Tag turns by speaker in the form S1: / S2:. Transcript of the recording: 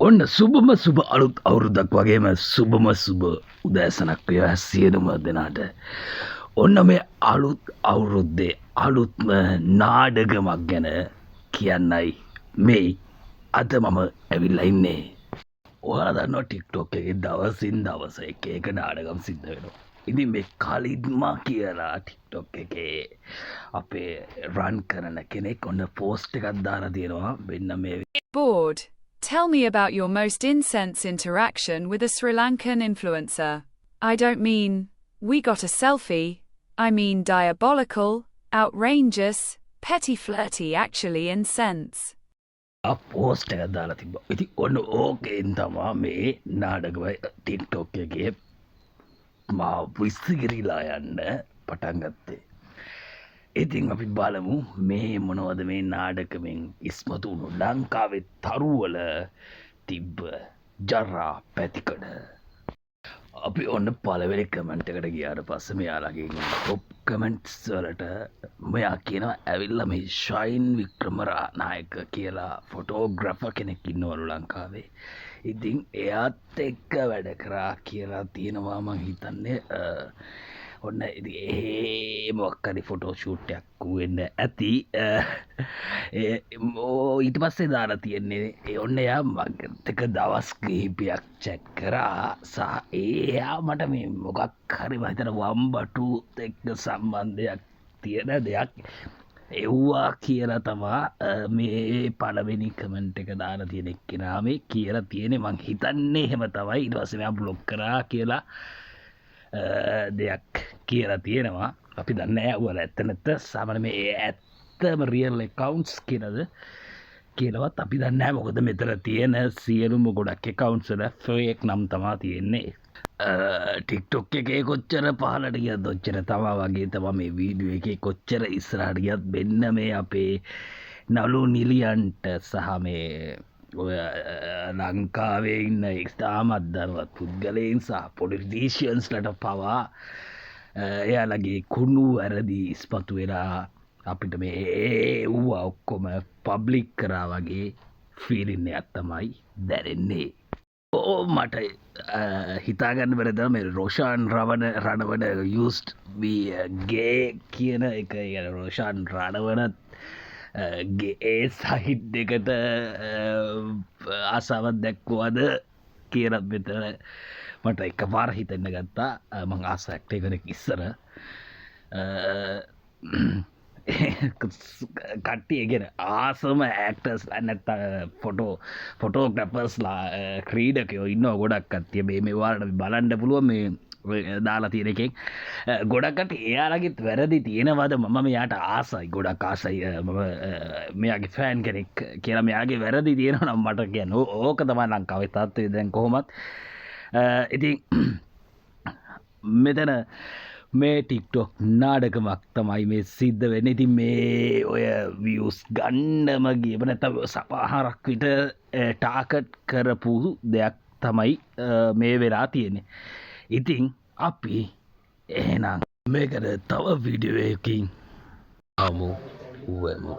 S1: ඔන්න සුබම සුබ අලුත් අවුරුද්දක් වගේම සුබම සුබ උදෑසනක් වේවා සියලුම දෙනාට. ඔන්න මේ අලුත් අවුරුද්දේ අලුත්ම නාඩගමක් ගැන කියන්නයි මේ අද මම ඇවිල්ලා ඉන්නේ. ඔයාලා දන්නවා TikTok එකේ දවසින් දවස එක එක නාඩගම් සිද්ධ වෙනවා. ඉතින් මේ කලින්මා කියලා TikTok එකේ අපේ රන් කරන කෙනෙක් ඔන්න පෝස්ට් එකක් දාලා තියෙනවා. මෙන්න මේ
S2: Bored. Tell me about your most intense interaction with a Sri Lankan influencer. I don't mean, we got a selfie. I mean diabolical, outrageous, petty flirty actually intense.
S1: Post එකක් දාලා තිබ්බා. ඉතින් ඔන්න ඕකෙන් තමා මේ නාඩගම TikTok එකේ මා විසිකිරීලා යන්න පටන් ගත්තේ. ඉතින් අපි බලමු මේ මොනවද මේ නාඩගමෙන් ඉස්මතු වුණු ලංකාවේ තරුවල තිබ්බ ජරා පැතිකඩ. අපි ඔන්න පළවෙනි කමෙන්ට් එකට ගියාට පස්සේ මෙයාලගෙන් টොප් කමෙන්ට්ස් වලට මෙයා කියනවා ඇවිල්ලා මේ ෂයින් වික්‍රමනායක කියලා ෆොටෝග්‍රැෆර් කෙනෙක් ඉන්නවලු ලංකාවේ. ඉතින් එයාත් එක්ක වැඩ කරා කියලා තියෙනවා මං හිතන්නේ. ඔන්න ඉතින් ඒ මොකක් හරි ෆොටෝ ෂූට් එකක් වෙන්න ඇති. ඊට පස්සේ දාලා තියෙන්නේ ඔන්න එයා මගත් එක දවස් කිහිපයක් චැට් කරා සහ එයා මට මේ මොකක් හරි මම හිතන වම්බටුත් එක්ක සම්බන්ධයක් තියෙන දෙයක් එව්වා කියලා තමා මේ පළවෙනි කමෙන්ට් එක දාලා තියෙන එක්කෙනා මේ කියලා තියෙන්නේ. මං හිතන්නේ එහෙම තමයි. ඊට පස්සේ මෙයා බ්ලොක් කරා කියලා දෙයක් කියලා තියෙනවා. අපි දන්නේ නැහැ ඇත්ත නැත්ත සාමාන්‍ය මේ ඇත්තම රියල් accounts කියලාද කියලාවත් අපි දන්නේ නැහැ. මොකද මෙතන තියෙන සියලුම ගොඩක් accounts වල fake නම් තමයි තියෙන්නේ. TikTok එකේ කොච්චර පහලට ගියත් ඔච්චර තමයි වගේ තමයි මේ වීඩියෝ එකේ කොච්චර ඉස්සරහට ගියත් මෙන්න මේ අපේ නලු නිලියන්ට සහ මේ ඔය ලංකාවේ ඉන්න ඉස්තාමත් දරුවත් පුද්ගලයන් සහ පොලිටීෂියන්ස්ලට පවා එයාලගේ කුණු වැරදි ඉස්පතු වෙලා අපිට මේ ඌවා ඔක්කොම පබ්ලික් කරා වගේ ෆීලින් එකක් තමයි දැනෙන්නේ. මට හිතාගන්න බැරිද මේ රෝෂාන් රණවන යූස්ඩ් බී ගේ කියන එක. රෝෂාන් රණවනත් ඒ සහිට් එකට ආසාවත් දැක්වුවද කියලත් මෙතන මට එක පාර හිතන්න ගත්තා. මං ආස ඇක්ටේ කෙනෙක් ඉස්සර කට්ටිය ගෙන ආසම ඇක්ටර්ස් නැත්ත ෆොටෝග්‍රැපර්ස්ලා ක්‍රීඩකයෝ ඉන්න ගොඩක් කත්තිය මේ වාලට බලන්ඩ පුළුව මේ දාලා තියෙන එකෙන් ගොඩක්කට එයාලගෙත් වැරදි තියෙනවද මම මෙයාට ආසයි ගොඩක් ආසයි මම මෙයාගේ ෆෑන් කෙනෙක් කියලා මෙයාගේ වැරදි තියෙන නම් මට කියන්න ඕක තමයි ලංකාවේ තත්ත්වය දැන් කොහොමත්. ඉතින් මෙතන මේ TikTok නාඩගමක් තමයි මේ සිද්ධ වෙන්නේ. ඉතින් මේ ඔය views ගන්නම ගියම නැත්නම් සමහරක් විට ටාගට් කරපු දෙයක් තමයි මේ වෙලා තියෙන්නේ. ඉතින් අපි එහෙනම් මේකට තව වීඩියෝ එකකින් අමු වෙමු.